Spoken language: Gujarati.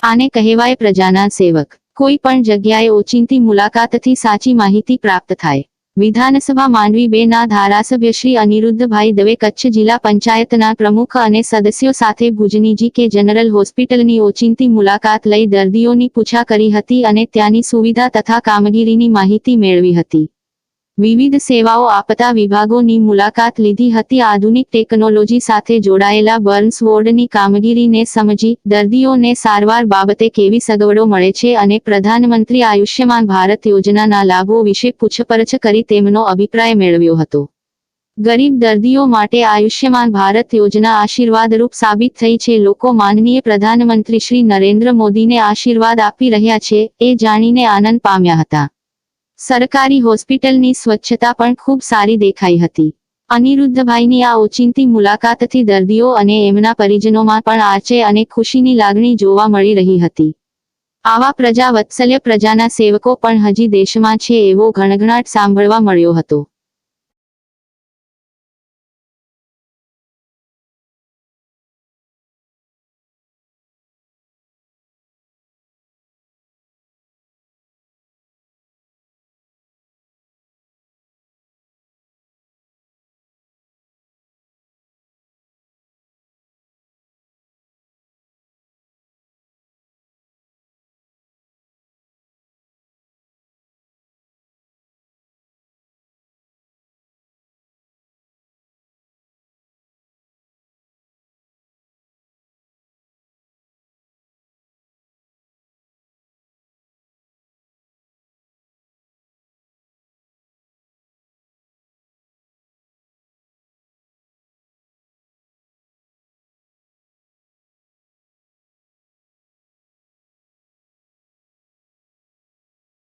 આને કહેવાય પ્રજાના સેવક। કોઈ પણ જગ્યાએ ઓચિંતી મુલાકાતથી સાચી માહિતી પ્રાપ્ત થાય। વિધાનસભા માંડવી 2 ના ધારાસભ્ય શ્રી અનિરુદ્ધભાઈ દવે કચ્છ જિલ્લા પંચાયતના પ્રમુખ અને સદસ્યો સાથે ભુજની જી.કે. જનરલ હોસ્પિટલની ઓચિંતી મુલાકાત લઈ દર્દીઓની પૂછા કરી હતી અને ત્યાંની સુવિધા તથા કામગીરીની માહિતી મેળવી હતી। વિવિધ સેવાઓ આપતા વિભાગોની મુલાકાત લીધી હતી। આધુનિક ટેકનોલોજી સાથે જોડાયેલા બર્ન્સ વોર્ડની કામગીરીને સમજી દર્દીઓને સારવાર બાબતે કેવી સગવડો મળે છે અને પ્રધાનમંત્રી આયુષ્યમાન ભારત યોજનાના લાભો વિશે પૂછપરછ કરી તેમનો અભિપ્રાય મેળવ્યો હતો। ગરીબ દર્દીઓ માટે આયુષ્યમાન ભારત યોજના આશીર્વાદરૂપ સાબિત થઈ છે। લોકો માનનીય પ્રધાનમંત્રી શ્રી નરેન્દ્ર મોદીને આશીર્વાદ આપી રહ્યા છે એ જાણીને આનંદ પામ્યા હતા। સરકારી હોસ્પિટલની સ્વચ્છતા પણ ખૂબ સારી દેખાઈ હતી। અનિરુદ્ધભાઈની આ ઓચિંતી મુલાકાતથી દર્દીઓ અને એમના પરિજનોમાં પણ આચે અને ખુશીની લાગણી જોવા મળી રહી હતી। આવા પ્રજા વત્સલ્ય પ્રજાના સેવકો પણ હજી દેશમાં છે એવો ઘણઘણાટ સાંભળવા મળ્યો હતો।